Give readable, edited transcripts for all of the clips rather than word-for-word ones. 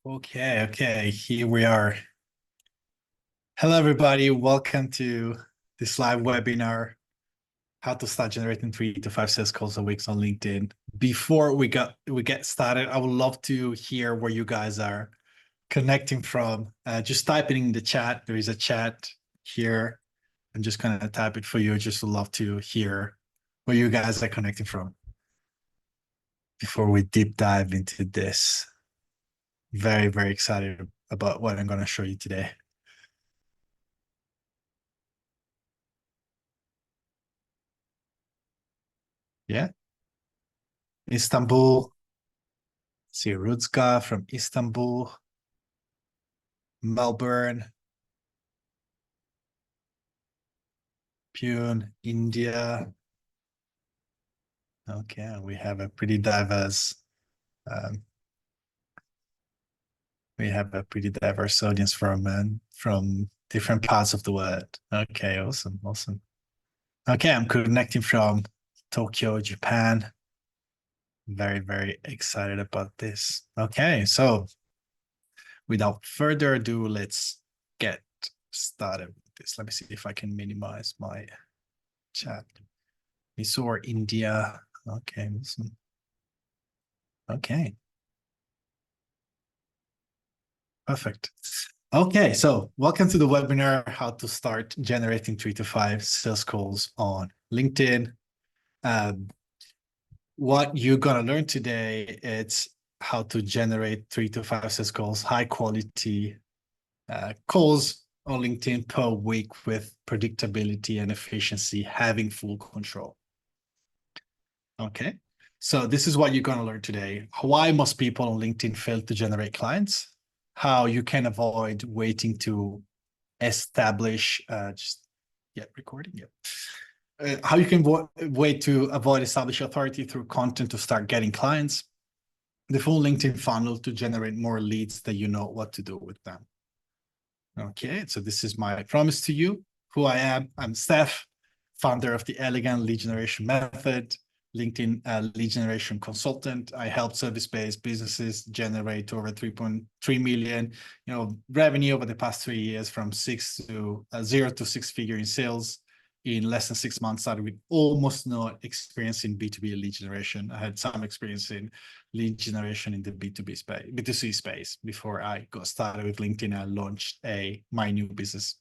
Okay, here we are. Hello, everybody. Welcome to this live webinar, how to start generating 3 to 5 sales calls a week on LinkedIn. Before we get started, I would love to hear where you guys are connecting from. Just type it in the chat. There is a chat here. I'm just going to type it for you. Just would love to hear where you guys are connecting from before we deep dive into this. Very, very excited about what I'm going to show you today. Yeah. Istanbul. See Rutska from Istanbul, Melbourne, Pune, India. Okay, we have a pretty diverse um, audience from different parts of the world. Okay, awesome. Okay, I'm connecting from Tokyo, Japan. Very, very excited about this. Okay, so without further ado, let's get started with this. Let me see if I can minimize my chat. Mysore, India. Okay, awesome. Okay, perfect. Okay, so welcome to the webinar, how to start generating 3 to 5 sales calls on LinkedIn. What you're gonna learn today is how to generate 3 to 5 sales calls, high quality calls on LinkedIn per week with predictability and efficiency, having full control. Okay, so this is what you're going to learn today. Why most people on LinkedIn fail to generate clients, how you can avoid waiting to establish, recording, yeah. How you can wait to avoid establish authority through content to start getting clients, the full LinkedIn funnel to generate more leads that you know what to do with them. Okay, so this is my promise to you. Who I am, I'm Steph, founder of the Elegant Lead Generation Method, LinkedIn lead generation consultant. I help service-based businesses generate over 3.3 million, revenue over the past 3 years, from 0 to 6 figure in sales in less than 6 months. Started with almost no experience in B2B lead generation. I had some experience in lead generation in the B2C space before I got started with LinkedIn. I launched my new business.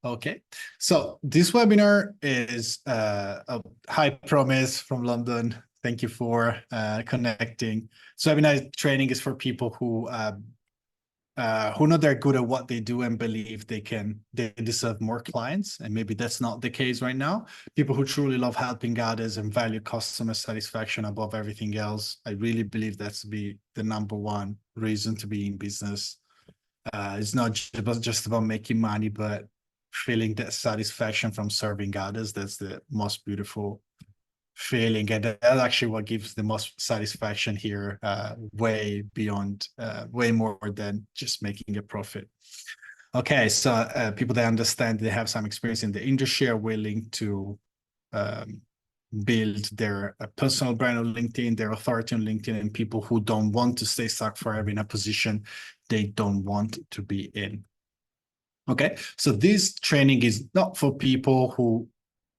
Okay, so this webinar is a high promise from London. Thank you for connecting. So webinar training is for people who know they're good at what they do and believe they deserve more clients. And maybe that's not the case right now. People who truly love helping others and value customer satisfaction above everything else. I really believe that's the number one reason to be in business. It's not just about making money, but feeling that satisfaction from serving others. That's the most beautiful feeling, and that's actually what gives the most satisfaction here, way more than just making a profit. Okay, so people that understand they have some experience in the industry are willing to build their personal brand on LinkedIn, their authority on LinkedIn, and people who don't want to stay stuck forever in a position they don't want to be in. Okay, so this training is not for people who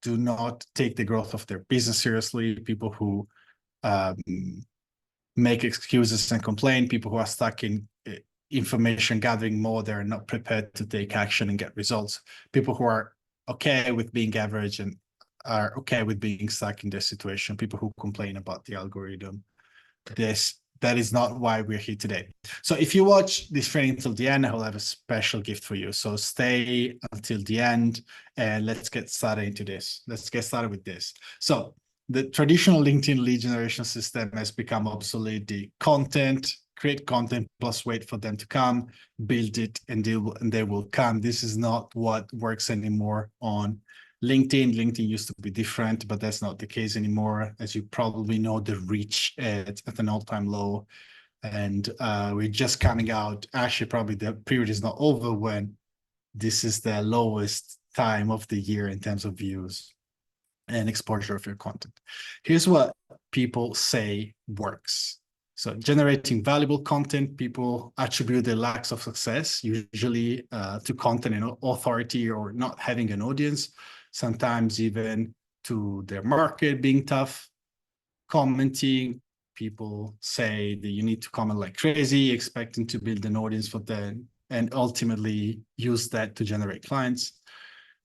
do not take the growth of their business seriously, people who make excuses and complain, people who are stuck in information gathering mode, they're not prepared to take action and get results, people who are okay with being average and are okay with being stuck in this situation, people who complain about the algorithm. That is not why we're here today. So if you watch this training until the end, I will have a special gift for you. So stay until the end and let's get started into this. Let's get started with this. So the traditional LinkedIn lead generation system has become obsolete. The create content plus wait for them to come, build it, and they will come. This is not what works anymore on LinkedIn. LinkedIn used to be different, but that's not the case anymore. As you probably know, the reach at an all-time low. And we're just coming out. Actually, probably the period is not over when this is the lowest time of the year in terms of views and exposure of your content. Here's what people say works. So generating valuable content, people attribute their lacks of success, usually to content and authority or not having an audience, sometimes even to their market being tough. Commenting, people say that you need to comment like crazy, expecting to build an audience for them, and ultimately use that to generate clients.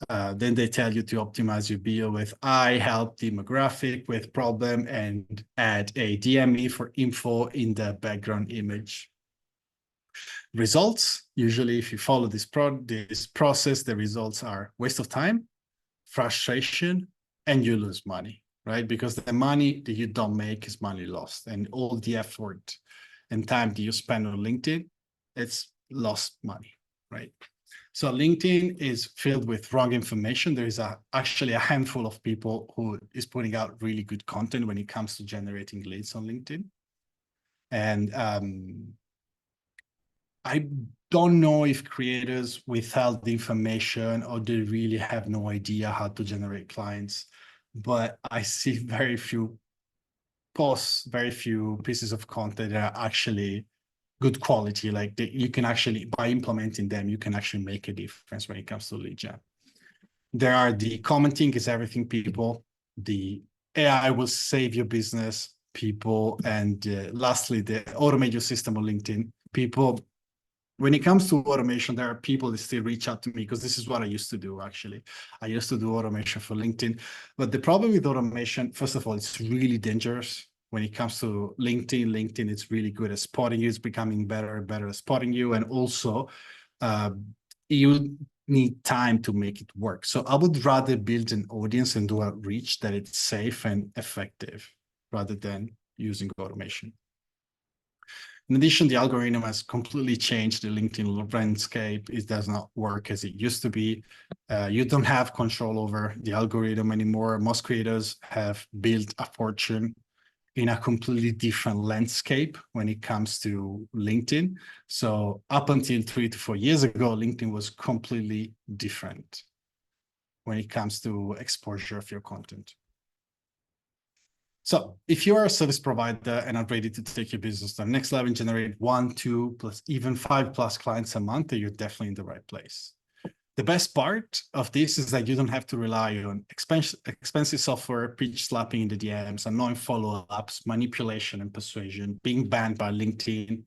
Then they tell you to optimize your bio with I help demographic with problem and add a DM me for info in the background image. Results, usually if you follow this process, the results are waste of time, frustration, and you lose money, right? Because the money that you don't make is money lost, and all the effort and time that you spend on LinkedIn, it's lost money, right? So LinkedIn is filled with wrong information. There is actually a handful of people who is putting out really good content when it comes to generating leads on LinkedIn. And I don't know if creators withheld the information or they really have no idea how to generate clients, but I see very few posts, very few pieces of content that are actually good quality. Like you can actually, by implementing them, you can actually make a difference when it comes to lead gen. There are the commenting is everything people, the AI will save your business people, and lastly, the automate your system on LinkedIn people. When it comes to automation, there are people that still reach out to me because this is what I used to do, actually. I used to do automation for LinkedIn. But the problem with automation, first of all, it's really dangerous. When it comes to LinkedIn is really good at spotting you. It's becoming better and better at spotting you. And also, you need time to make it work. So I would rather build an audience and do outreach that it's safe and effective rather than using automation. In addition, the algorithm has completely changed the LinkedIn landscape. It does not work as it used to be. You don't have control over the algorithm anymore. Most creators have built a fortune in a completely different landscape when it comes to LinkedIn. So up until 3 to 4 years ago, LinkedIn was completely different when it comes to exposure of your content. So if you are a service provider and are ready to take your business to the next level and generate 1, 2, plus even 5+ clients a month, then you're definitely in the right place. The best part of this is that you don't have to rely on expensive software, pitch slapping in the DMs, annoying follow-ups, manipulation and persuasion, being banned by LinkedIn,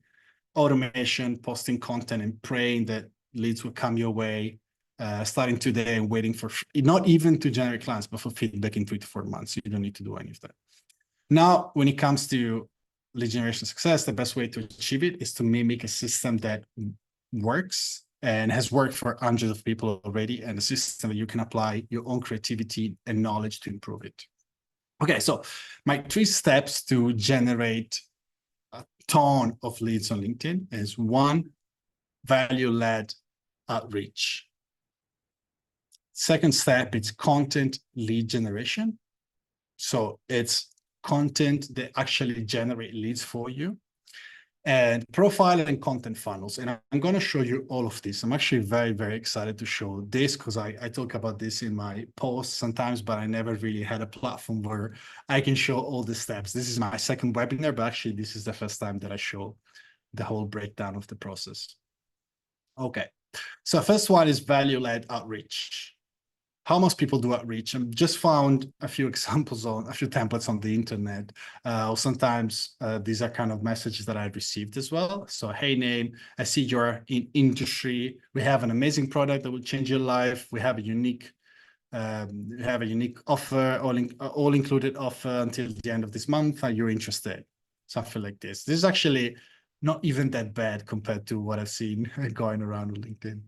automation, posting content and praying that leads will come your way, starting today and waiting for, not even to generate clients, but for feedback in 3 to 4 months. You don't need to do any of that. Now, when it comes to lead generation success, the best way to achieve it is to mimic a system that works and has worked for hundreds of people already, and a system that you can apply your own creativity and knowledge to improve it. Okay, so my 3 steps to generate a ton of leads on LinkedIn is 1, value-led outreach. Second step, it's content lead generation. So it's content that actually generate leads for you, and profile and content funnels. And I'm going to show you all of this. I'm actually very, very excited to show this because I talk about this in my posts sometimes, but I never really had a platform where I can show all the steps. This is my second webinar, but actually this is the first time that I show the whole breakdown of the process. Okay, so first one is value-led outreach. How most people do outreach. I've just found a few examples on a few templates on the internet. Or sometimes these are kind of messages that I've received as well. So, hey, name, I see you're in industry. We have an amazing product that will change your life. We have a unique offer, all included offer until the end of this month. Are you interested? Something like this. This is actually not even that bad compared to what I've seen going around on LinkedIn.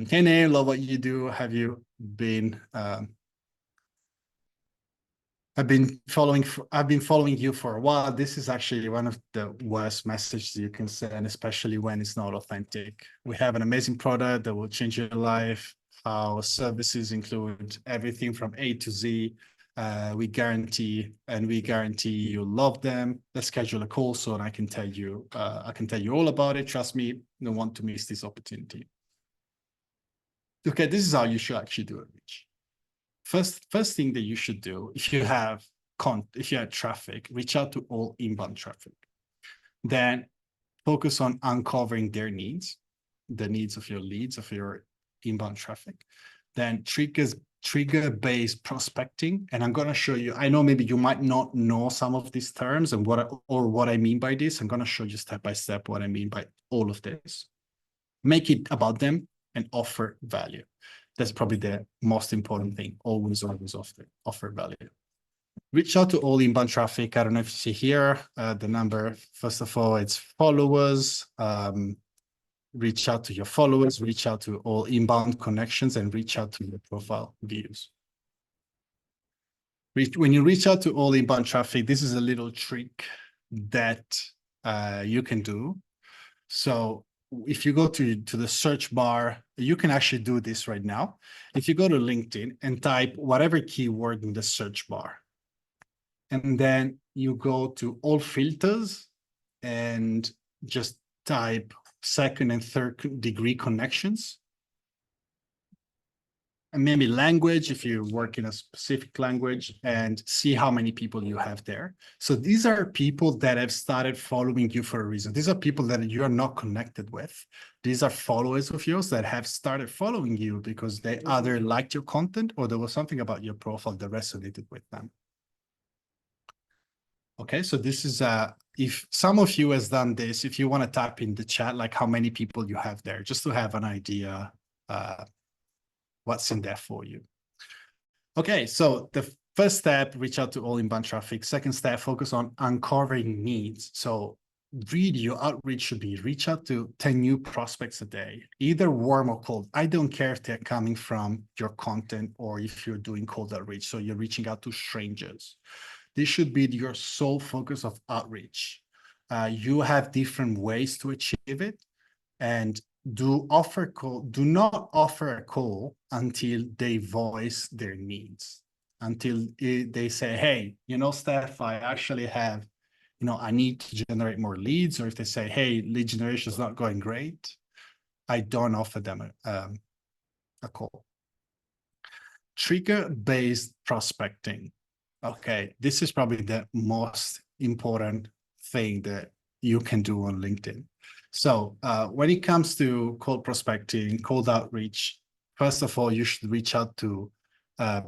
Hey, Neil, love what you do. Have you been? I've been following you for a while. This is actually one of the worst messages you can send, especially when it's not authentic. We have an amazing product that will change your life. Our services include everything from A to Z. We guarantee you'll love them. Let's schedule a call so I can tell you all about it. Trust me, you don't want to miss this opportunity. Okay, this is how you should actually do outreach. First thing that you should do, if you have traffic, reach out to all inbound traffic. Then focus on uncovering their needs, the needs of your leads, of your inbound traffic. Then trigger-based prospecting. And I'm going to show you, I know maybe you might not know some of these terms and what I mean by this. I'm going to show you step by step what I mean by all of this. Make it about them and offer value. That's probably the most important thing. Always offer value. Reach out to all inbound traffic. I don't know if you see here the number. First of all, it's followers. Reach out to your followers, reach out to all inbound connections, and reach out to your profile views. When you reach out to all inbound traffic, this is a little trick that you can do. So if you go to the search bar, you can actually do this right now. If you go to LinkedIn and type whatever keyword in the search bar, and then you go to all filters and just type second and third degree connections. And maybe language, if you work in a specific language, and see how many people you have there. So these are people that have started following you for a reason. These are people that you are not connected with. These are followers of yours that have started following you because they either liked your content or there was something about your profile that resonated with them. Okay, so this is if some of you has done this, if you want to type in the chat, like how many people you have there, just to have an idea what's in there for you. Okay, so the first step, reach out to all inbound traffic. Second step, focus on uncovering needs. So really your outreach should be reach out to 10 new prospects a day, either warm or cold. I don't care if they're coming from your content or if you're doing cold outreach. So you're reaching out to strangers. This should be your sole focus of outreach. You have different ways to achieve it, and do not offer a call until they voice their needs, until they say, hey, Steph, I actually have, I need to generate more leads. Or if they say, hey, lead generation is not going great, I don't offer them a call. Trigger-based prospecting. Okay, this is probably the most important thing that you can do on LinkedIn. So when it comes to cold prospecting, cold outreach, first of all, you should reach out to,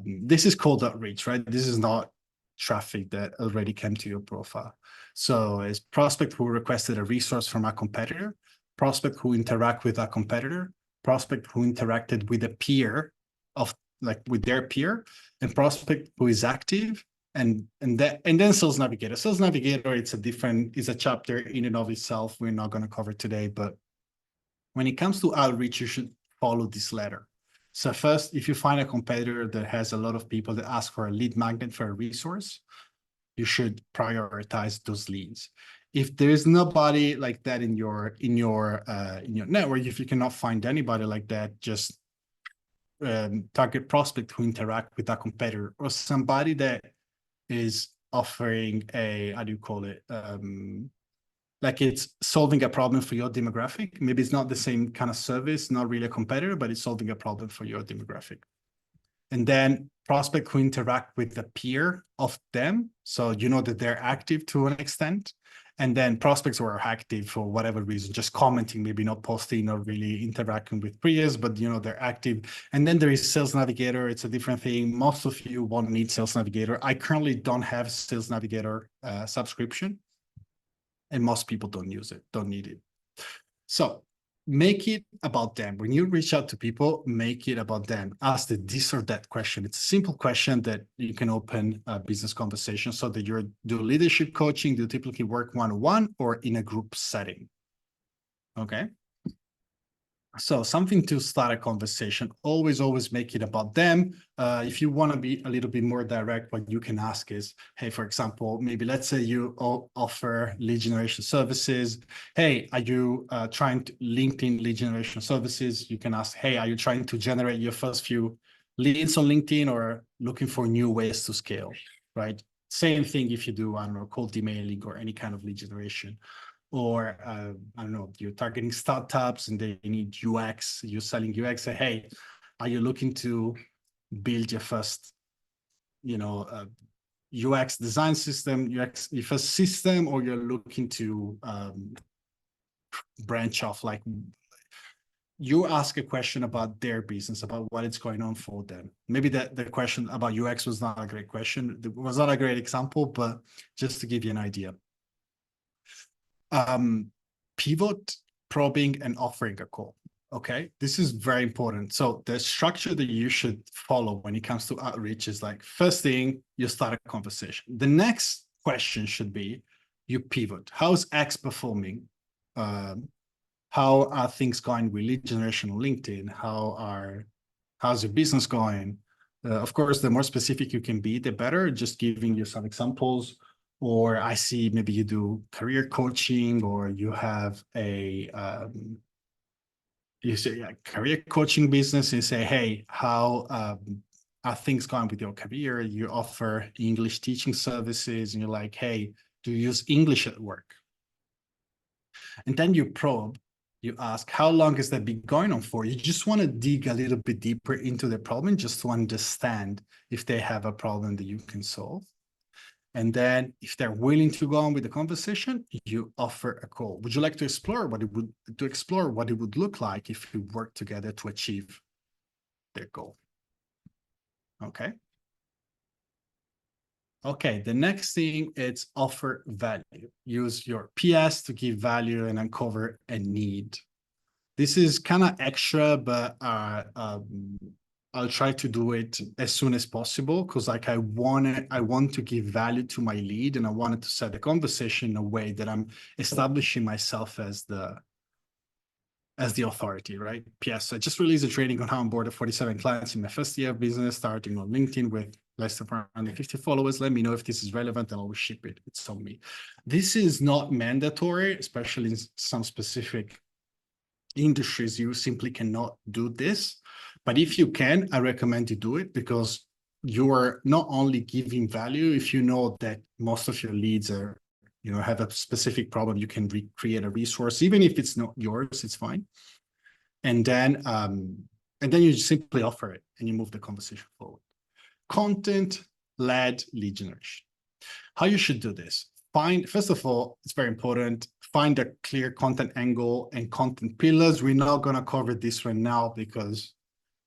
this is cold outreach, right? This is not traffic that already came to your profile. So it's prospect who requested a resource from a competitor, prospect who interact with a competitor, prospect who interacted with a peer of with their peer, and prospect who is active, and then sales navigator. Sales navigator, it's a chapter in and of itself. We're not going to cover today, but when it comes to outreach, you should follow this ladder. So first, if you find a competitor that has a lot of people that ask for a lead magnet for a resource, you should prioritize those leads. If there is nobody like that in your network, if you cannot find anybody like that, just target prospect who interact with a competitor or somebody that is offering a, how do you call it? Like it's solving a problem for your demographic. Maybe it's not the same kind of service, not really a competitor, but it's solving a problem for your demographic. And then prospect who interact with the peer of them. So you know that they're active to an extent. And then prospects who are active for whatever reason, just commenting, maybe not posting or really interacting with peers, but they're active. And then there is Sales Navigator. It's a different thing. Most of you won't need Sales Navigator. I currently don't have Sales Navigator subscription, and most people don't use it, don't need it. So make it about them. When you reach out to people, make it about them. Ask the this or that question. It's a simple question that you can open a business conversation, so that you do leadership coaching, do typically work one-on-one or in a group setting. Okay. So something to start a conversation, always make it about them. If you want to be a little bit more direct, what you can ask is, hey, for example, maybe let's say you offer lead generation services. Hey, are you trying to LinkedIn lead generation services? You can ask, hey, are you trying to generate your first few leads on LinkedIn or looking for new ways to scale, right? Same thing if you do, I don't know, cold emailing or any kind of lead generation. Or I don't know, you're targeting startups and they need UX, you're selling UX. Say, hey, are you looking to build your first, UX design system, UX, if a system, or you're looking to branch off, like you ask a question about their business, about what is going on for them. Maybe the question about UX was not a great question. It was not a great example, but just to give you an idea. Pivot, probing, and offering a call. Okay, this is very important. So the structure that you should follow when it comes to outreach is like, first thing, you start a conversation. The next question should be, you pivot. How's X performing? How are things going with lead generation on LinkedIn? How's your business going? Of course, the more specific you can be, the better. Just giving you some examples. Or I see maybe you do career coaching, or you have a you say a career coaching business, and say, hey, how are things going with your career? You offer English teaching services, and you're like, hey, do you use English at work? And then you probe, you ask, how long has that been going on for? You just want to dig a little bit deeper into the problem, just to understand if they have a problem that you can solve. And then if they're willing to go on with the conversation, you offer a call. Would you like to explore what it would look like if we work together to achieve their goal? Okay. Okay, the next thing is offer value. Use your PS to give value and uncover a need. This is kind of extra, but I'll try to do it as soon as possible, because like I want to give value to my lead, and I wanted to set the conversation in a way that I'm establishing myself as the authority, right? P.S. I just released a training on how I'm boarded 47 clients in my first year of business, starting on LinkedIn with less than 450 followers. Let me know if this is relevant, and I'll ship it. It's on me. This is not mandatory, especially in some specific industries. You simply cannot do this. But if you can, I recommend you do it, because you are not only giving value. If you know that most of your leads are, have a specific problem, you can create a resource, even if it's not yours, it's fine. And then you simply offer it, and you move the conversation forward. Content-led lead generation. How you should do this? First of all, it's very important, find a clear content angle and content pillars. We're not going to cover this right now, because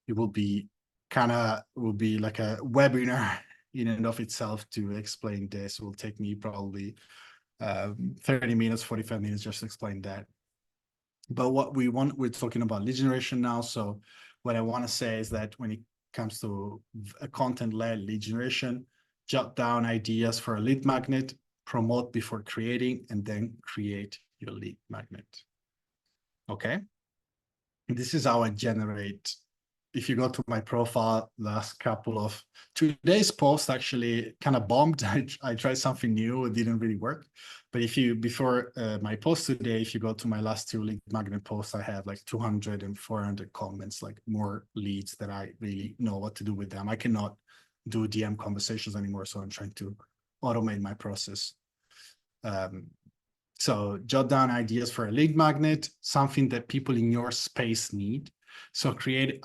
it will be like a webinar in and of itself to explain this. It will take me probably 30 minutes, 45 minutes just to explain that. But we're talking about lead generation now. So what I want to say is that when it comes to a content-led lead generation, jot down ideas for a lead magnet, promote before creating, and then create your lead magnet. Okay. This is how I generate. If you go to my profile, today's post actually kind of bombed. I tried something new, it didn't really work. But before my post today, if you go to my last 2 lead magnet posts, I have like 200 and 400 comments, like more leads that I really know what to do with them. I cannot do DM conversations anymore, so I'm trying to automate my process. So jot down ideas for a lead magnet, something that people in your space need. So create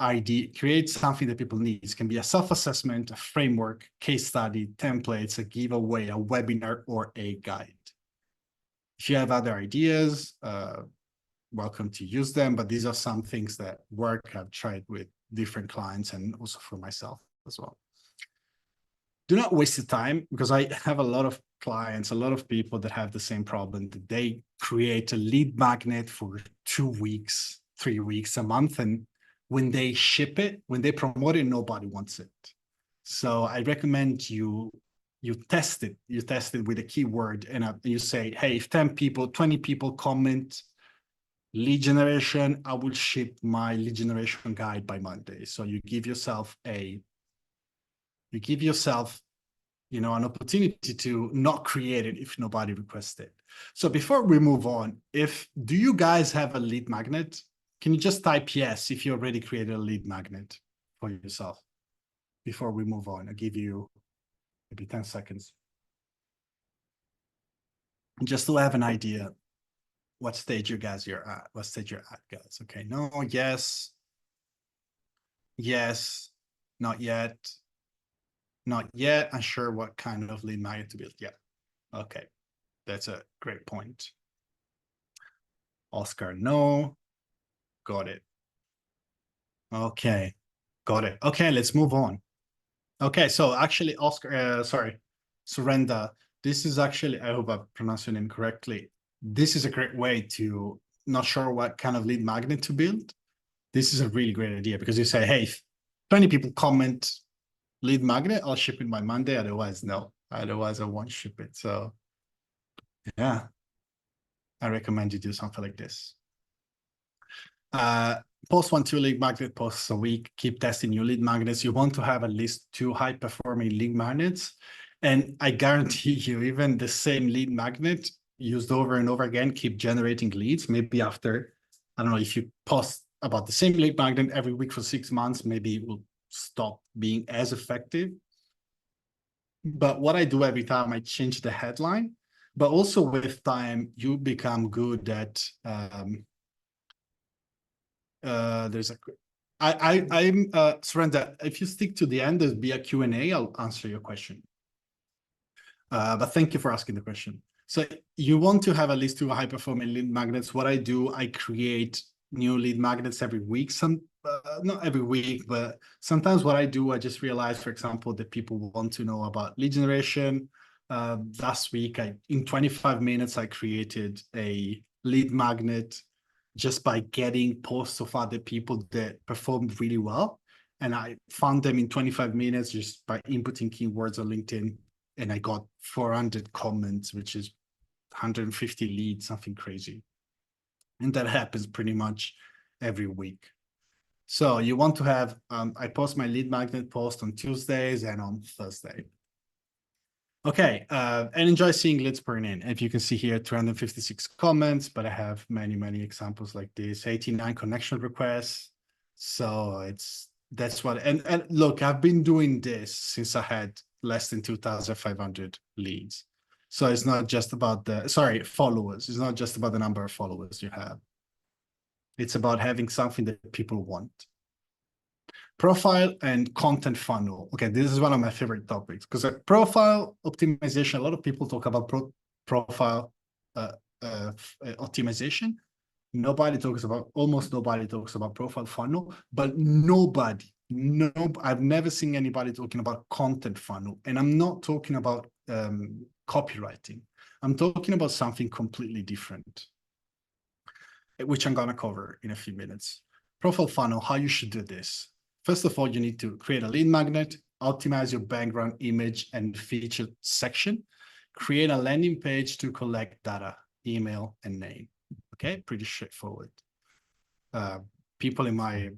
something that people need. It can be a self-assessment, a framework, case study, templates, a giveaway, a webinar, or a guide. If you have other ideas, welcome to use them. But these are some things that work. I've tried with different clients, and also for myself as well. Do not waste your time, because I have a lot of clients, a lot of people that have the same problem, that they create a lead magnet for 2 weeks, 3 weeks, a month. And when they ship it, when they promote it, nobody wants it. So I recommend you test it. You test it with a keyword, and you say, hey, if 10 people, 20 people comment lead generation, I will ship my lead generation guide by Monday. So you give yourself an opportunity to not create it if nobody requests it. So before we move on, do you guys have a lead magnet? Can you just type yes if you already created a lead magnet for yourself? Before we move on, I'll give you maybe 10 seconds. Just to have an idea what stage you're at, guys. Okay, no, yes, not yet. Not yet. Unsure what kind of lead magnet to build. Yeah. Okay. That's a great point. Oscar, no. Got it. Okay. Got it. Okay, let's move on. Okay, so actually, Oscar, sorry, Surrender. This is actually, I hope I pronounced your name correctly. This is a great way to not sure what kind of lead magnet to build. This is a really great idea because you say, hey, if 20 people comment lead magnet, I'll ship it by Monday. Otherwise, no. Otherwise, I won't ship it. So yeah, I recommend you do something like this. Post 1, 2 lead magnet posts a week. Keep testing new lead magnets. You want to have at least 2 high-performing lead magnets. And I guarantee you, even the same lead magnet used over and over again, keep generating leads. Maybe after, I don't know, if you post about the same lead magnet every week for 6 months, maybe it will stop being as effective. But what I do every time, I change the headline. But also with time, you become good at there's a I'm Surrender, if you stick to the end, there'll be a Q&A. I'll answer your question. But thank you for asking the question. So you want to have at least 2 high-performing lead magnets. What I do, I create new lead magnets every week. Not every week, but sometimes what I do, I just realize, for example, that people want to know about lead generation. Last week, in 25 minutes, I created a lead magnet just by getting posts of other people that performed really well. And I found them in 25 minutes just by inputting keywords on LinkedIn. And I got 400 comments, which is 150 leads, something crazy. And that happens pretty much every week. So you want to have, I post my lead magnet post on Tuesdays and on Thursday. Okay, and enjoy seeing leads pouring in. If you can see here, 256 comments, but I have many, many examples like this, 89 connection requests. So that's what, and look, I've been doing this since I had less than 2,500 leads. So it's not just about followers. It's not just about the number of followers you have. It's about having something that people want. Profile and content funnel. Okay, this is one of my favorite topics because profile optimization, a lot of people talk about profile optimization. Almost nobody talks about profile funnel, but I've never seen anybody talking about content funnel. And I'm not talking about copywriting. I'm talking about something completely different, which I'm gonna cover in a few minutes. Profile funnel, how you should do this. First of all, you need to create a lead magnet, optimize your background image and featured section, create a landing page to collect data, email, and name. Okay, pretty straightforward. People in my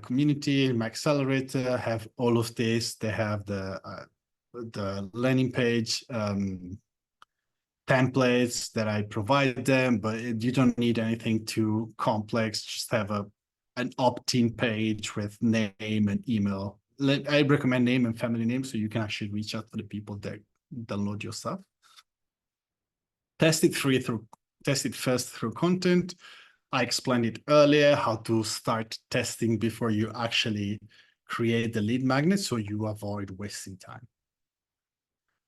community, in my accelerator, have all of this. They have the landing page templates that I provide them, but you don't need anything too complex. Just have an opt-in page with name and email. I recommend name and family name so you can actually reach out to the people that download your stuff. Test it first through content. I explained it earlier how to start testing before you actually create the lead magnet so you avoid wasting time.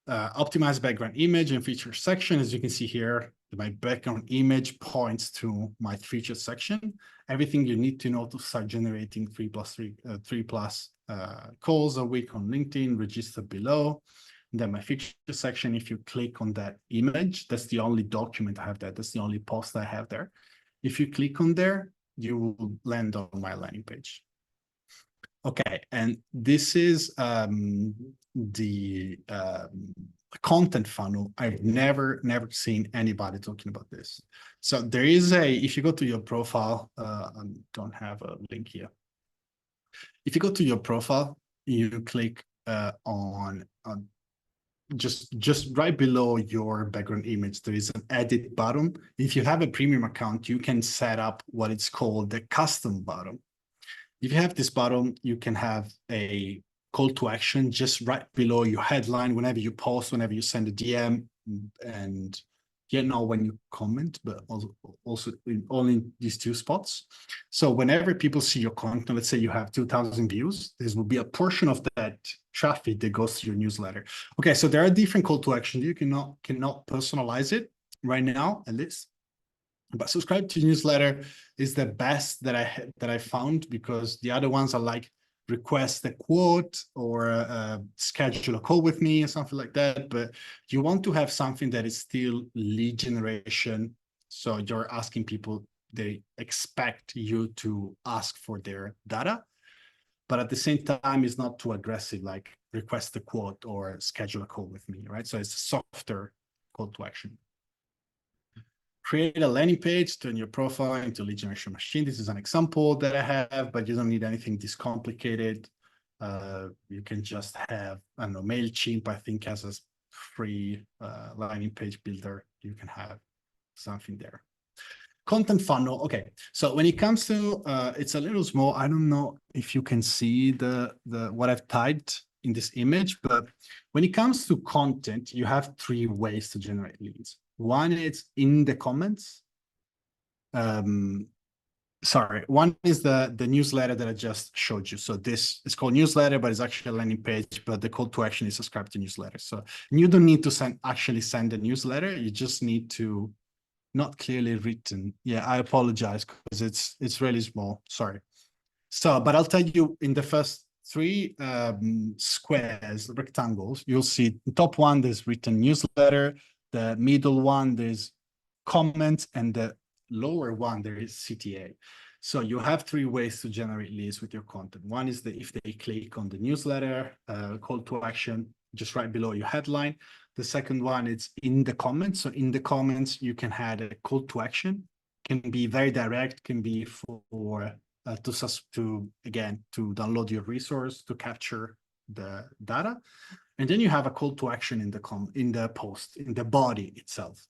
Optimize background image and feature section. As you can see here, my background image points to my feature section. Everything you need to know to start generating 3+ calls a week on LinkedIn, register below. And then my feature section, if you click on that image, that's the only document I have there. That's the only post I have there. If you click on there, you will land on my landing page. Okay, and this is the content funnel. I've never seen anybody talking about this. So there is if you go to your profile, I don't have a link here. If you go to your profile, you click on just right below your background image, there is an edit button. If you have a premium account, you can set up what it's called the custom button. If you have this button, you can have a call to action just right below your headline whenever you post, whenever you send a DM, and not when you comment, but also in only these two spots. So whenever people see your content, let's say you have 2,000 views, this will be a portion of that traffic that goes to your newsletter. Okay, so there are different call to action. You cannot personalize it right now, at least. But subscribe to newsletter is the best that I found, because the other ones are like request a quote or schedule a call with me or something like that. But you want to have something that is still lead generation. So you're asking people, they expect you to ask for their data, but at the same time, it's not too aggressive, like request a quote or schedule a call with me, right? So it's a softer call to action. Create a landing page, turn your profile into a lead generation machine. This is an example that I have, but you don't need anything this complicated. You can just have, I don't know, MailChimp, I think, has a free landing page builder. You can have something there. Content funnel. Okay, so when it comes to, it's a little small. I don't know if you can see the what I've typed in this image, but when it comes to content, you have 3 ways to generate leads. One is in the comments. Sorry, one is the newsletter that I just showed you. So this is called newsletter, but it's actually a landing page, but the call to action is subscribe to newsletter. So you don't need to actually send a newsletter. You just need to, not clearly written. Yeah, I apologize because it's really small. Sorry. So, but I'll tell you, in the first 3 squares, rectangles, you'll see the top one, there's written newsletter, the middle one, there's comments, and the lower one, there is CTA. So you have 3 ways to generate leads with your content. One is if they click on the newsletter call to action, just right below your headline. The second one is in the comments. So in the comments, you can add a call to action. Can be very direct, can be for to download your resource to capture the data. And then you have a call to action in the post, in the body itself.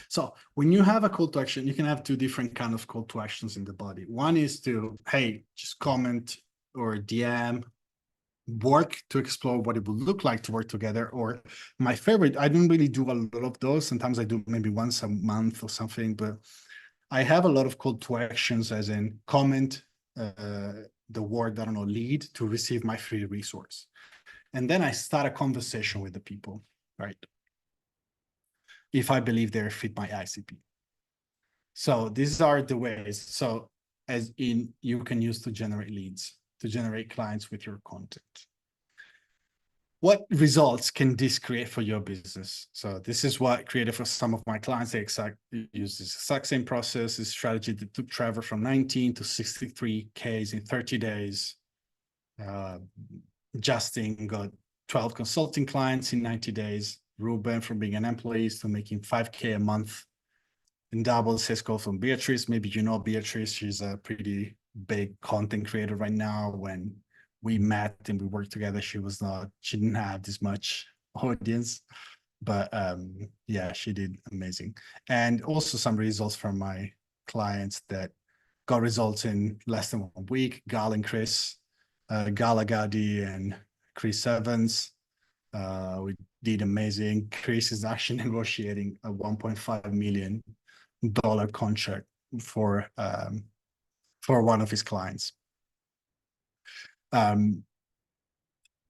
So when you have a call to action, you can have 2 different kind of call to actions in the body. One is to, hey, just comment or DM, work to explore what it would look like to work together. Or my favorite, I don't really do a lot of those. Sometimes I do maybe once a month or something, but I have a lot of call to actions, as in comment the word, I don't know, lead to receive my free resource. And then I start a conversation with the people, right? If I believe they fit my ICP. So these are the ways. So as in, you can use to generate leads, to generate clients with your content. What results can this create for your business? So this is what I created for some of my clients. They use this exact same process, this strategy that took Trevor from 19 to 63Ks in 30 days. Justin got 12 consulting clients in 90 days. Ruben, from being an employee to making 5K a month, and doubles his goal from Beatrice. Maybe you know Beatrice. She's a pretty big content creator right now. When we met and we worked together, she didn't have this much audience, but yeah, she did amazing. And also some results from my clients that got results in less than 1 week. Gal and Chris, Galagadi and Chris Evans. We did amazing. Chris is actually negotiating a $1.5 million contract for one of his clients.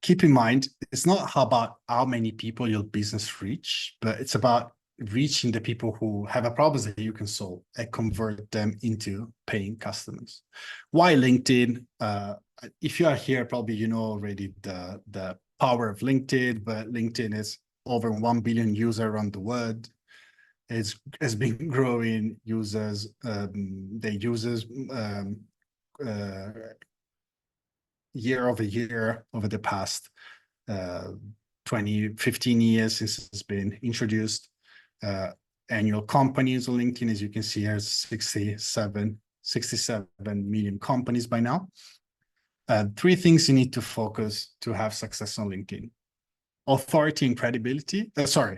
Keep in mind, it's not about how many people your business reach, but it's about reaching the people who have a problem that you can solve and convert them into paying customers. Why LinkedIn? If you are here, probably you know already the power of LinkedIn, but LinkedIn is over 1 billion users around the world. Has been growing users, year over year over the past 15 years since it's been introduced. Annual companies on LinkedIn, as you can see, there's 67 million companies by now. 3 things you need to focus to have success on LinkedIn. Authority and credibility.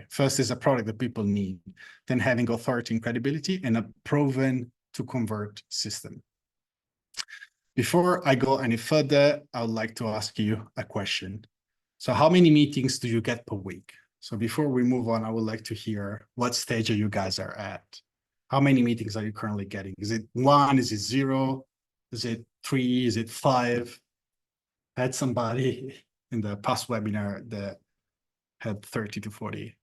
First is a product that people need, then having authority and credibility, and a proven to convert system. Before I go any further, I would like to ask you a question. So how many meetings do you get per week? So before we move on, I would like to hear what stage you guys are at. How many meetings are you currently getting? Is it 1? Is it 0? Is it 3? Is it 5? I had somebody in the past webinar that had 30 to 40.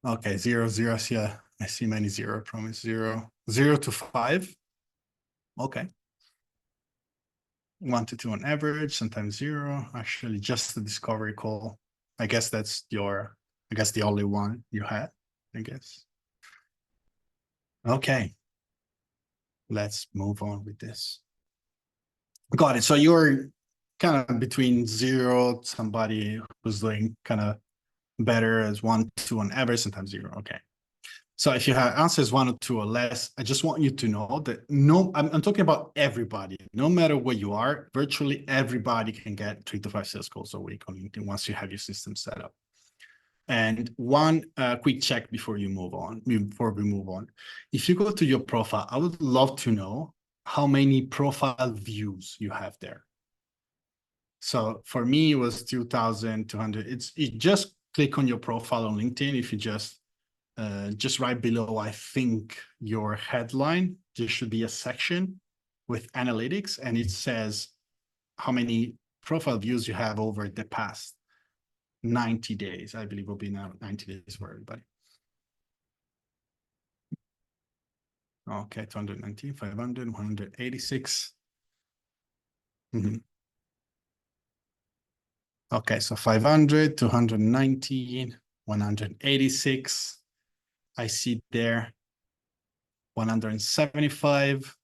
Okay, 0, 0. Yeah, I see many 0. Promise 0. 0 to 5. Okay. 1 to 2 on average, sometimes 0. Actually, just the discovery call. I guess that's the only one you had, I guess. Okay. Let's move on with this. Got it. So you're kind of between 0, somebody who's doing kind of better as 1, 2 on average, sometimes 0. Okay. So if you have answers 1 or 2 or less, I just want you to know that I'm talking about everybody, no matter where you are, virtually everybody can get 3 to 5 sales calls a week on LinkedIn once you have your system set up. And one quick check before we move on. If you go to your profile, I would love to know how many profile views you have there. So for me, it was 2,200. You just click on your profile on LinkedIn. If you just right below, I think, your headline, there should be a section with analytics, and it says how many profile views you have over the past 90 days. I believe will be now 90 days for everybody. Okay, 219, 500, 186. Okay, so 500, 219, 186. I see there 175.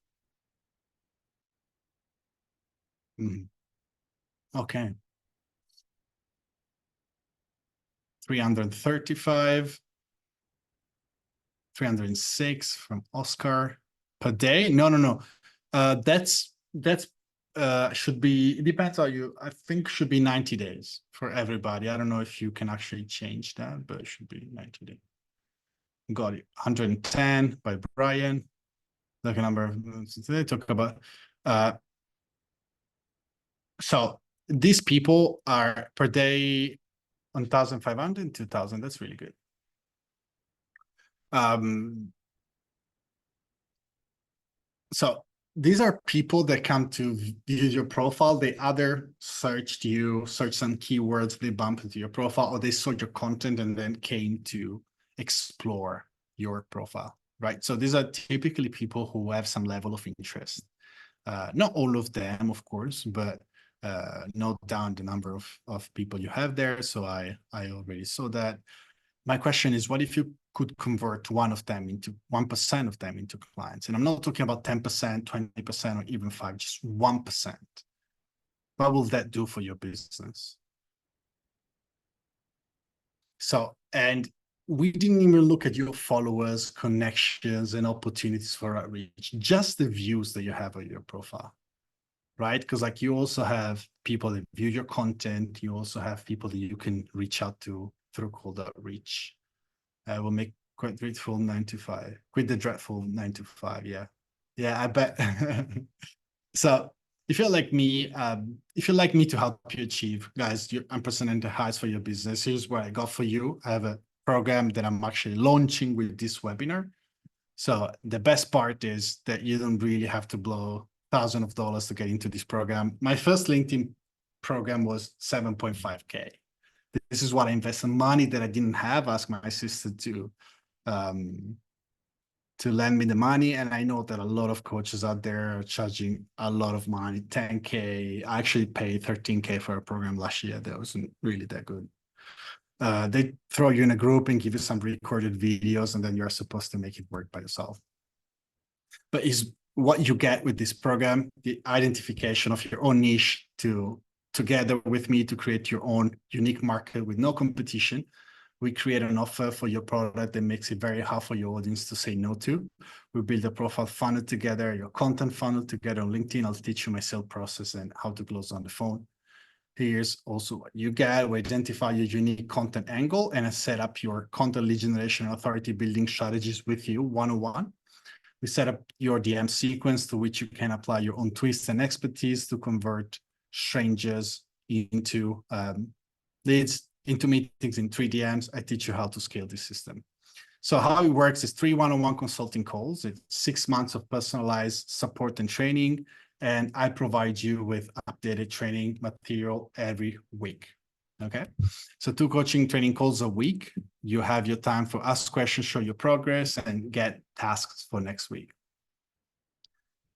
Okay. 335. 306 from Oscar per day. No. That's should be, it depends on you. I think should be 90 days for everybody. I don't know if you can actually change that, but it should be 90 days. Got it. 110 by Brian. Like a number of, they talk about. So these people are per day 1,500, 2,000. That's really good. So these are people that come to view your profile. They either searched you, search some keywords, they bump into your profile, or they saw your content and then came to explore your profile, right? So these are typically people who have some level of interest. Not all of them, of course, but note down the number of people you have there. So I already saw that. My question is, what if you could convert 1% of them into clients? And I'm not talking about 10%, 20%, or even 5%, just 1%. What will that do for your business? So, and we didn't even look at your followers, connections, and opportunities for outreach, just the views that you have on your profile, right? Because like you also have people that view your content. You also have people that you can reach out to through cold outreach. Will make quite dreadful 9 to 5. Quit the dreadful 9 to 5. Yeah, I bet. So if you're like me, to help you achieve, guys, your unprecedented highs for your business, here's what I got for you. I have a program that I'm actually launching with this webinar. So the best part is that you don't really have to blow thousands of dollars to get into this program. My first LinkedIn program was 7.5K. This is what I invest in money that I didn't have. Ask my sister to lend me the money. And I know that a lot of coaches out there are charging a lot of money, 10K. I actually paid 13K for a program last year that wasn't really that good. They throw you in a group and give you some recorded videos, and then you're supposed to make it work by yourself. But is what you get with this program, the identification of your own niche together with me to create your own unique market with no competition. We create an offer for your product that makes it very hard for your audience to say no to. We build a profile funnel together, your content funnel together on LinkedIn. I'll teach you my sales process and how to close on the phone. Here's also what you get. We identify your unique content angle and I set up your content lead generation and authority building strategies with you one-on-one. We set up your DM sequence to which you can apply your own twists and expertise to convert strangers into leads, into meetings in 3 DMs. I teach you how to scale this system. So how it works is 3 one-on-one consulting calls. It's 6 months of personalized support and training. And I provide you with updated training material every week. Okay. So 2 coaching training calls a week. You have your time for ask questions, show your progress, and get tasks for next week.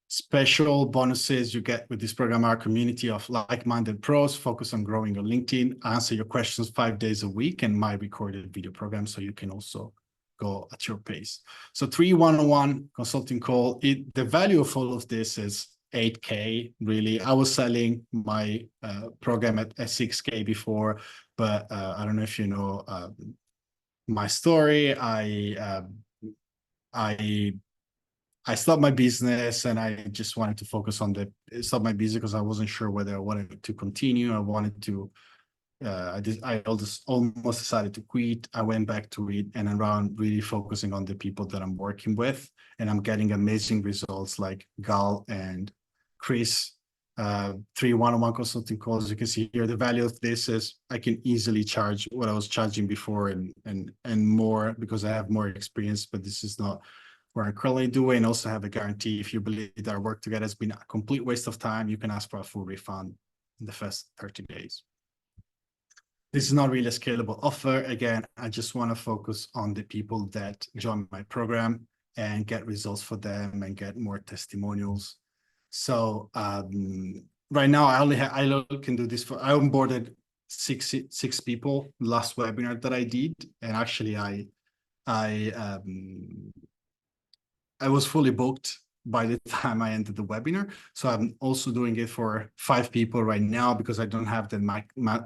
Special bonuses you get with this program are a community of like-minded pros focus on growing your LinkedIn, answer your questions 5 days a week, and my recorded video program, so you can also go at your pace. So 3 one-on-one consulting call. The value of all of this is 8K, really. I was selling my program at 6K before, but I don't know if you know my story. I stopped my business and I just wanted to focus on stop my business because I wasn't sure whether I wanted to continue. I wanted to, I almost decided to quit. I went back to it and around really focusing on the people that I'm working with, and I'm getting amazing results like Gal and Chris, 3 one-on-one consulting calls. You can see here, the value of this is I can easily charge what I was charging before and more because I have more experience, but this is not where I'm currently doing, and also have a guarantee. If you believe that our work together has been a complete waste of time, you can ask for a full refund in the first 30 days. This is not really a scalable offer. Again, I just want to focus on the people that join my program and get results for them and get more testimonials. So right now, I can do this I onboarded six people last webinar that I did, and actually I was fully booked by the time I ended the webinar. So I'm also doing it for 5 people right now because I don't have the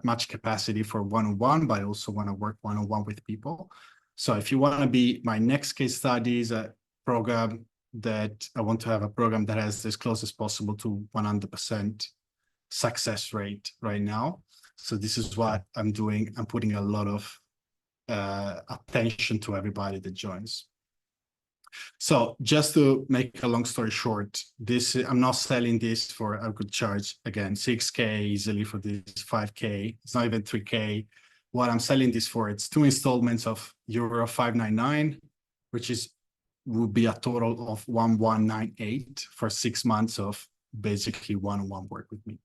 much capacity for one-on-one, but I also want to work one-on-one with people. So if you want to be my next case studies, a program that I want to have a program that has as close as possible to 100% success rate right now. So this is what I'm doing. I'm putting a lot of attention to everybody that joins. So just to make a long story short, I'm not selling this for, I could charge again 6K easily for this, 5K. It's not even 3K. What I'm selling this for, it's 2 installments of euro 599, which would be a total of 1198 for 6 months of basically one-on-one work with me.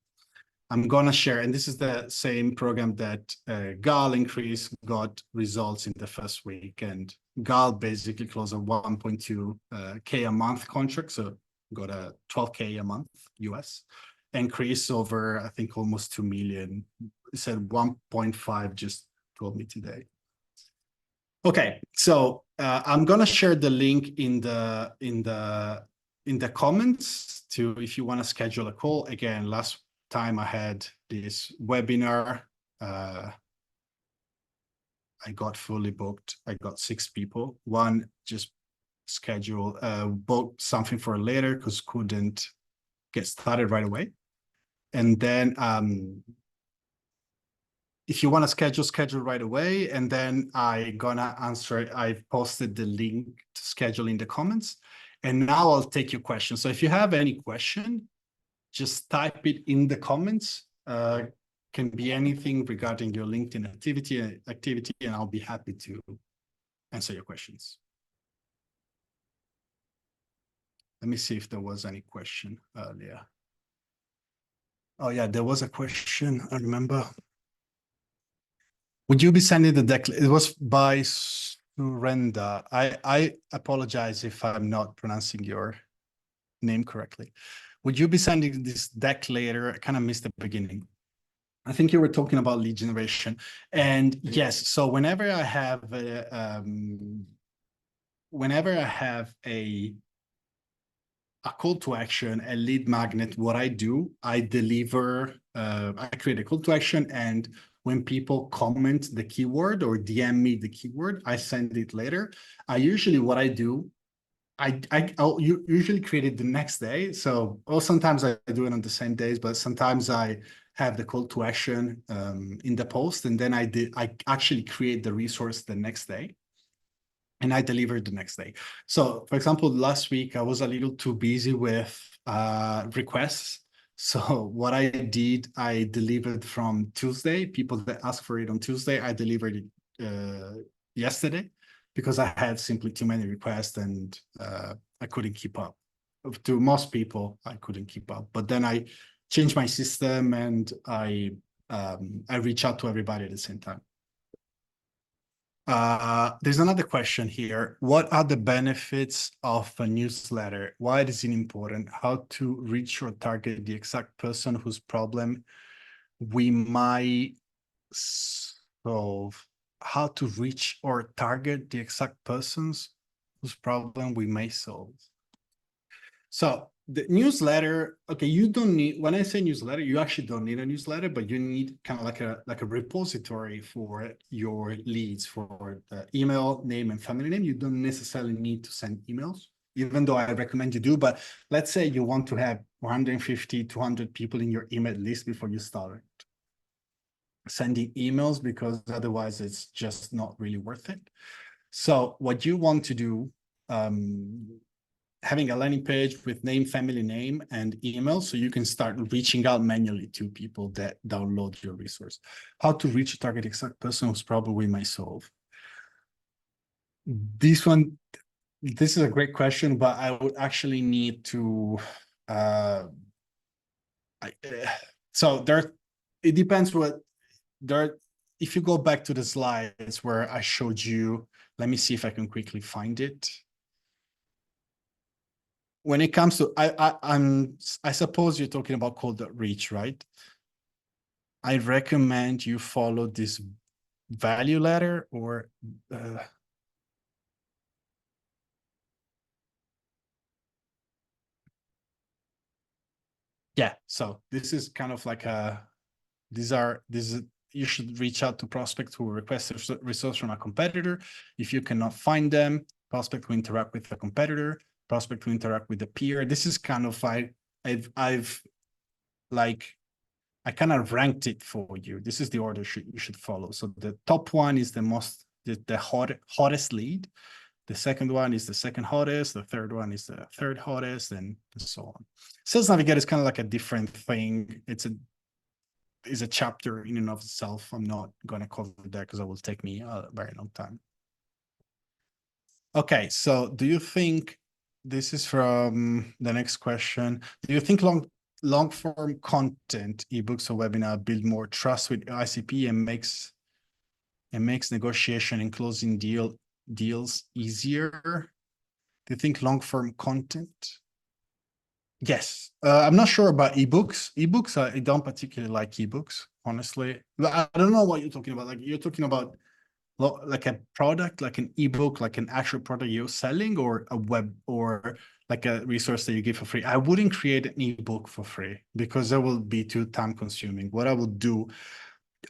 I'm going to share, and this is the same program that Gal and Chris got results in the first week. And Gal basically closed a 1.2K a month contract, so got a 12K a month US. And Chris over, I think, almost 2 million. He said 1.5 just told me today. Okay, so I'm going to share the link in the comments to if you want to schedule a call. Again, last time I had this webinar, I got fully booked. I got 6 people. One just scheduled, booked something for later because couldn't get started right away. And then if you want to schedule right away. And then I posted the link to schedule in the comments. And now I'll take your questions. So if you have any question, just type it in the comments. Can be anything regarding your LinkedIn activity, and I'll be happy to answer your questions. Let me see if there was any question earlier. Oh yeah, there was a question, I remember. Would you be sending the deck? It was by Surenda. I apologize if I'm not pronouncing your name correctly. Would you be sending this deck later? I kind of missed the beginning. I think you were talking about lead generation. And yes, so whenever I have a call to action, a lead magnet, what I do, I deliver, I create a call to action, and when people comment the keyword or DM me the keyword, I send it later. What I do, I'll usually create it the next day. So, or sometimes I do it on the same days, but sometimes I have the call to action in the post, and then I actually create the resource the next day. and I delivered the next day. So for example, last week I was a little too busy with requests. So what I did, I delivered from Tuesday. People that asked for it on Tuesday, I delivered it yesterday because I had simply too many requests and I couldn't keep up. To most people, I couldn't keep up. But then I changed my system and I reach out to everybody at the same time. There's another question here. What are the benefits of a newsletter? Why is it important? How to reach or target the exact person whose problem we might solve? How to reach or target the exact persons whose problem we may solve? So the newsletter, okay, you don't need, when I say newsletter, you actually don't need a newsletter, but you need kind of like a repository for your leads, for the email, name, and family name. You don't necessarily need to send emails, even though I recommend you do. But let's say you want to have 150, 200 people in your email list before you start sending emails, because otherwise it's just not really worth it. So what you want to do, having a landing page with name, family name, and email, so you can start reaching out manually to people that download your resource. How to reach a target exact person whose problem we might solve. This is a great question, but I would actually need to, so there, it depends what, there, if you go back to the slides where I showed you, let me see if I can quickly find it. When it comes to, I suppose you're talking about cold outreach, right? I recommend you follow this value ladder or yeah. So this is kind of like you should reach out to prospects who request a resource from a competitor. If you cannot find them, prospect who interact with a competitor, prospect who interact with a peer. This is kind of like, I've like, I kind of ranked it for you. This is the order you should follow. So the top one is the hottest lead. The second one is the second hottest. The third one is the third hottest, and so on. Sales Navigator is kind of like a different thing. It's a chapter in and of itself. I'm not going to cover that because it will take me a very long time. Okay, so do you think, this is from the next question, do you think long form content, ebooks or webinar build more trust with ICP and makes negotiation and closing deals easier? Do you think long form content? Yes. I'm not sure about ebooks. Ebooks, I don't particularly like ebooks, honestly. I don't know what you're talking about. Like, you're talking about like a product, like an ebook, like an actual product you're selling, or a web, or like a resource that you give for free. I wouldn't create an ebook for free because that will be too time consuming. What I will do,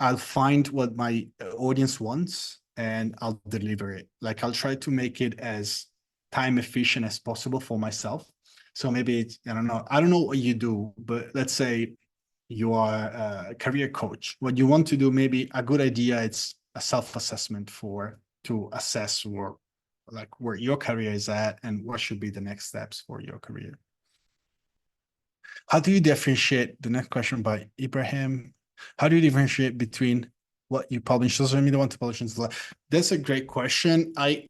I'll find what my audience wants and I'll deliver it. Like, I'll try to make it as time efficient as possible for myself. So maybe it's, I don't know what you do, but let's say you are a career coach. What you want to do, maybe a good idea, it's a self-assessment to assess where your career is at and what should be the next steps for your career. How do you differentiate, the next question by Ibrahim, how do you differentiate between what you publish social media, want to publish in Slack? That's a great question. I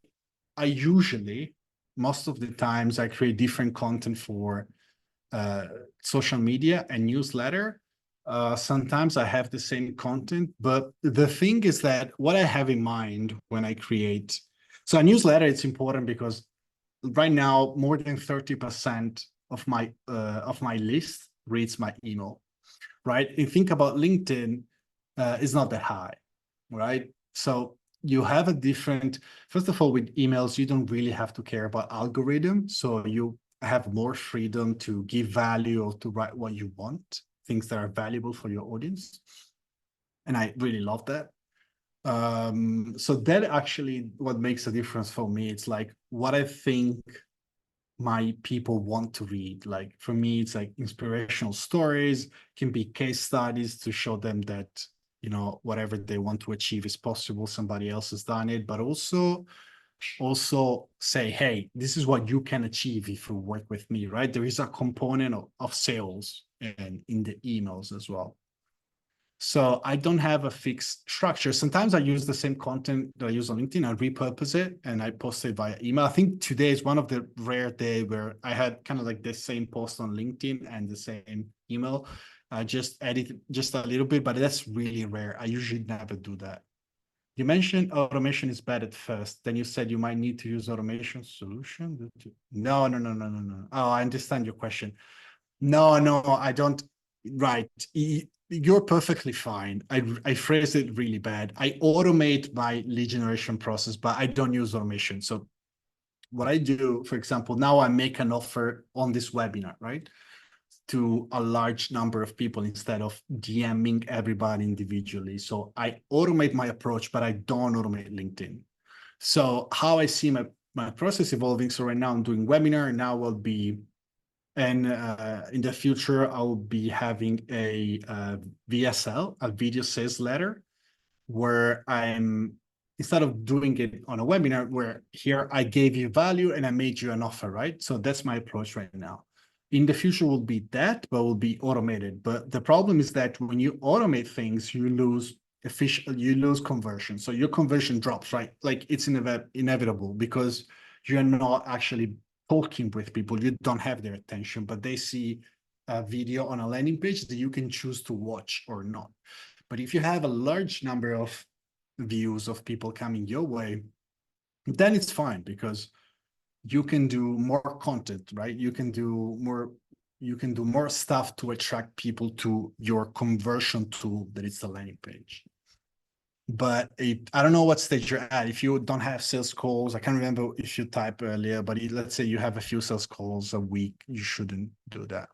usually, most of the times, I create different content for social media and newsletter. Sometimes I have the same content, but the thing is that what I have in mind when I create, so a newsletter, it's important because right now more than 30% of my list reads my email, right? And think about LinkedIn, is not that high, right? So you have a different, first of all, with emails, you don't really have to care about algorithm. So you have more freedom to give value or to write what you want, things that are valuable for your audience. And I really love that. So that actually what makes a difference for me. It's like what I think my people want to read. Like, for me, it's like inspirational stories, can be case studies to show them that, whatever they want to achieve is possible. Somebody else has done it, but also also say, hey, this is what you can achieve if you work with me, right? There is a component of sales and in the emails as well. So I don't have a fixed structure. Sometimes I use the same content that I use on LinkedIn. I repurpose it and I post it via email. I think today is one of the rare days where I had kind of like the same post on LinkedIn and the same email. I just edit just a little bit, but that's really rare. I usually never do that. You mentioned automation is bad at first. Then you said you might need to use automation solution. No, no, no, no, no, no. Oh, I understand your question. No, no, I don't. Right. You're perfectly fine. I phrased it really bad. I automate my lead generation process, but I don't use automation. So what I do, for example, now I make an offer on this webinar, right? To a large number of people instead of DMing everybody individually. So I automate my approach, but I don't automate LinkedIn. So how I see my process evolving. So right now I'm doing webinar. Now will be, and in the future I'll be having a VSL, a video sales letter, where I'm, instead of doing it on a webinar, where here I gave you value and I made you an offer, right? So that's my approach right now. In the future will be that, but will be automated. But the problem is that when you automate things, you lose you lose conversion. So your conversion drops, right? Like it's inevitable because you're not actually talking with people. You don't have their attention, but they see a video on a landing page that you can choose to watch or not. But if you have a large number of views of people coming your way, then it's fine because you can do more content, right? You can do more stuff to attract people to your conversion tool that is the landing page. But I don't know what stage you're at. If you don't have sales calls, I can't remember if you typed earlier, but let's say you have a few sales calls a week, you shouldn't do that.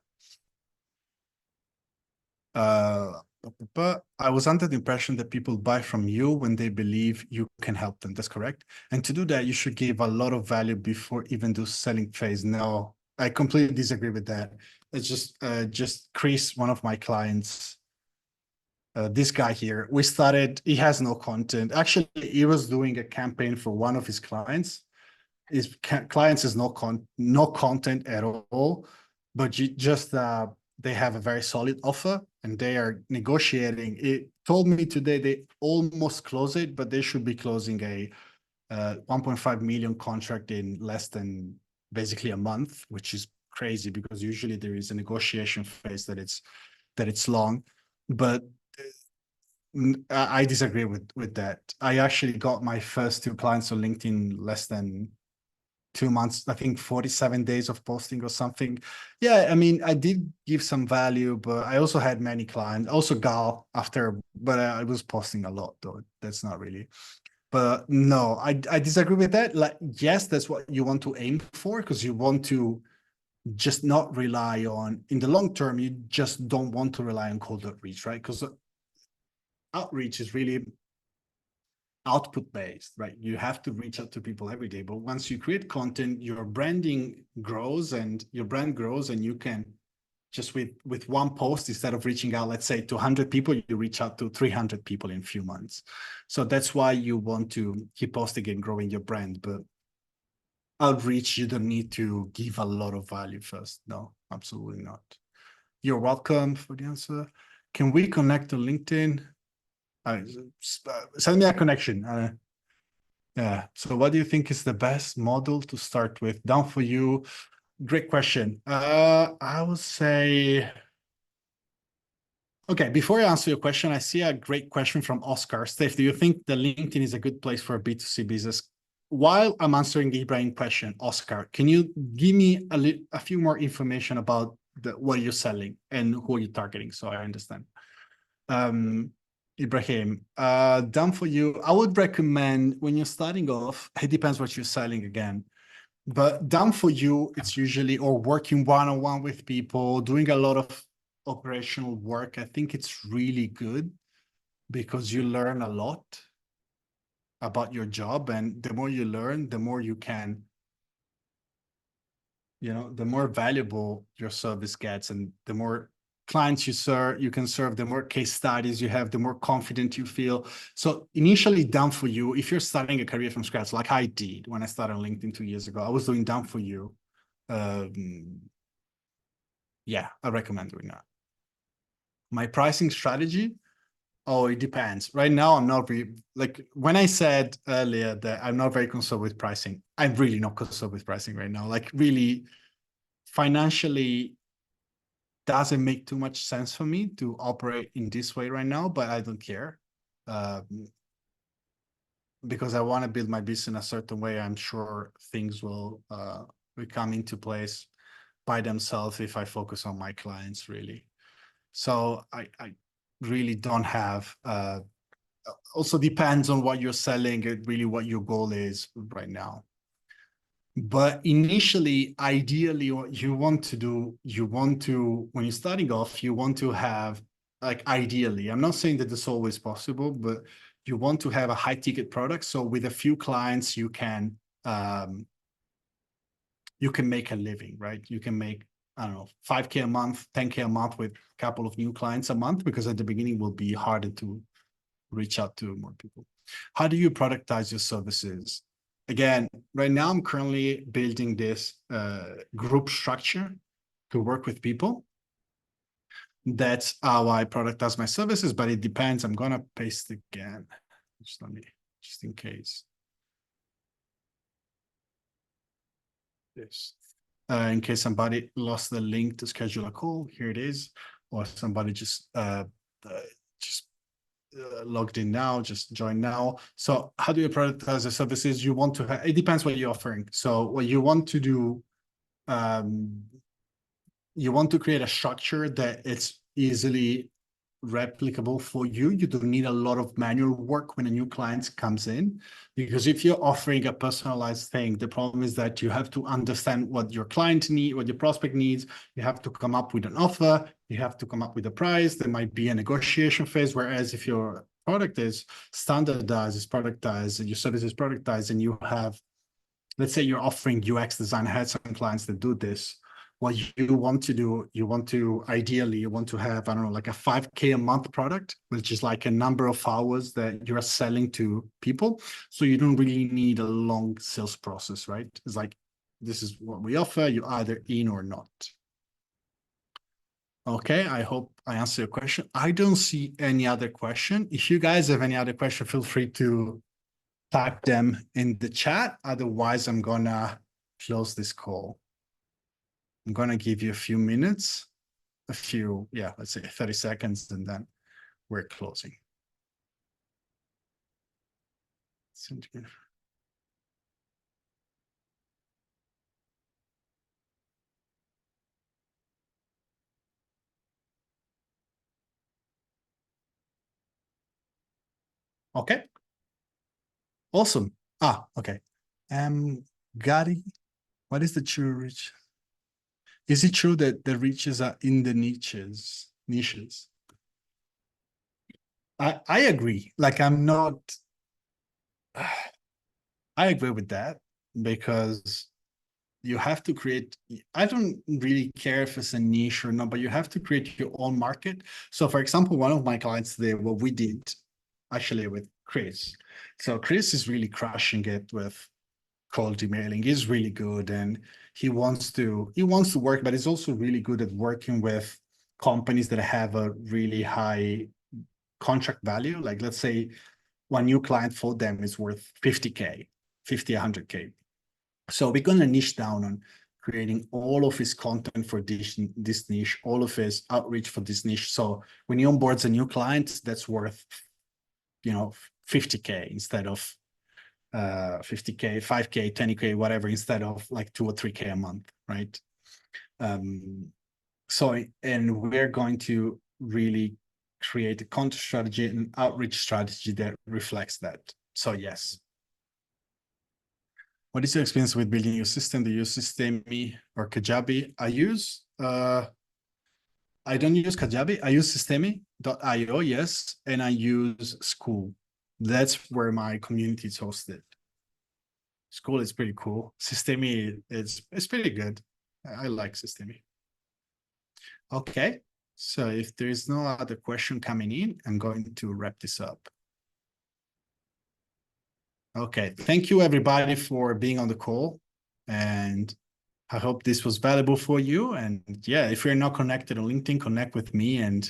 But I was under the impression that people buy from you when they believe you can help them. That's correct. And to do that, you should give a lot of value before even do selling phase. No, I completely disagree with that. It's just Chris, one of my clients, this guy here, he has no content. Actually, he was doing a campaign for one of his clients. His clients is no content at all, but they have a very solid offer and they are negotiating. It told me today they almost close it, but they should be closing a 1.5 million contract in less than basically a month, which is crazy because usually there is a negotiation phase that it's long. But I disagree with that. I actually got my first two clients on LinkedIn less than 2 months, I think 47 days of posting or something. Yeah, I mean, I did give some value, but I also had many clients, also Gal after, but I was posting a lot though. That's not really, but no, I disagree with that. Like, yes, that's what you want to aim for because you want to just not rely on, in the long term, you just don't want to rely on cold outreach, right? Because outreach is really output based, right? You have to reach out to people every day. But once you create content, your branding grows and your brand grows, and you can just with one post, instead of reaching out, let's say to 100 people, you reach out to 300 people in a few months. So that's why you want to keep posting and growing your brand. But outreach, you don't need to give a lot of value first. No, absolutely not. You're welcome for the answer. Can we connect to LinkedIn? Send me a connection. Yeah. So what do you think is the best model to start with? Down for you. Great question. I would say, okay, before I answer your question, I see a great question from Oscar. Steph, do you think the LinkedIn is a good place for a B2C business? While I'm answering the Ibrahim question, Oscar, can you give me a few more information about what you're selling and who you're targeting so I understand? Ibrahim, done for you. I would recommend when you're starting off, it depends what you're selling again, but done for you, it's usually or working one-on-one with people, doing a lot of operational work. I think it's really good because you learn a lot about your job, and the more you learn, the more you can, the more valuable your service gets and the more clients you can serve, the more case studies you have, the more confident you feel. So initially done for you, if you're starting a career from scratch, like I did when I started on LinkedIn 2 years ago, I was doing done for you. Yeah, I recommend doing that. My pricing strategy, oh, it depends. Right now, I'm not really, like when I said earlier that I'm not very concerned with pricing, I'm really not concerned with pricing right now. Like really financially doesn't make too much sense for me to operate in this way right now, but I don't care. Because I want to build my business in a certain way. I'm sure things will come into place by themselves if I focus on my clients really. So I really don't have, also depends on what you're selling and really what your goal is right now. But initially, ideally, what you want to do, when you're starting off, you want to have, like ideally, I'm not saying that it's always possible, but you want to have a high ticket product. So with a few clients, you can make a living, right? You can make, I don't know, 5K a month, 10K a month with a couple of new clients a month, because at the beginning it will be harder to reach out to more people. How do you productize your services? Again, right now I'm currently building this group structure to work with people. That's how I productize my services, but it depends. I'm gonna paste again. Just in case. This. In case somebody lost the link to schedule a call, here it is, or somebody just logged in now, just join now. So how do you productize the services you want to have? It depends what you're offering. So what you want to do, you want to create a structure that it's easily replicable for you. You don't need a lot of manual work when a new client comes in, because if you're offering a personalized thing, the problem is that you have to understand what your client needs, what your prospect needs. You have to come up with an offer. You have to come up with a price. There might be a negotiation phase. Whereas if your product is standardized, is productized, your service is productized, and you have, let's say you're offering UX design. I had some clients that do this. What you want to do, ideally, you want to have, I don't know, like a 5K a month product, which is like a number of hours that you're selling to people. So you don't really need a long sales process, right? It's like, this is what we offer, you're either in or not. Okay, I hope I answered your question. I don't see any other question. If you guys have any other question, feel free to type them in the chat. Otherwise, I'm gonna close this call. I'm gonna give you a few minutes, let's say 30 seconds, and then we're closing. Okay, awesome. Okay. Gary, what is the true reach? Is it true that the reaches are in the niches? I agree. Like I'm not, I agree with that, because you have to create, I don't really care if it's a niche or not, but you have to create your own market. So for example, one of my clients today, what we did actually with Chris. So Chris is really crushing it with cold emailing. He's really good, and he wants to work, but he's also really good at working with companies that have a really high contract value. Like let's say one new client for them is worth 50K, 100K. So we're going to niche down on creating all of his content for this niche, all of his outreach for this niche. So when he onboards a new client, that's worth, 50K instead of 50K, 5K, 10K, whatever, instead of like 2 or 3K a month, right? And we're going to really create a content strategy and outreach strategy that reflects that. So yes. What is your experience with building your system? Do you use Systemi or Kajabi? I don't use Kajabi. I use Systemi.io, yes, and I use School. That's where my community is hosted. School is pretty cool. Systemi it's pretty good. I like Systemi. Okay. So if there is no other question coming in, I'm going to wrap this up. Okay, thank you everybody for being on the call, and I hope this was valuable for you. And yeah, if you're not connected on LinkedIn, connect with me and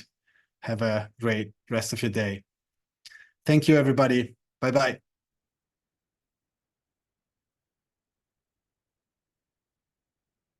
have a great rest of your day. Thank you, everybody. Bye-bye.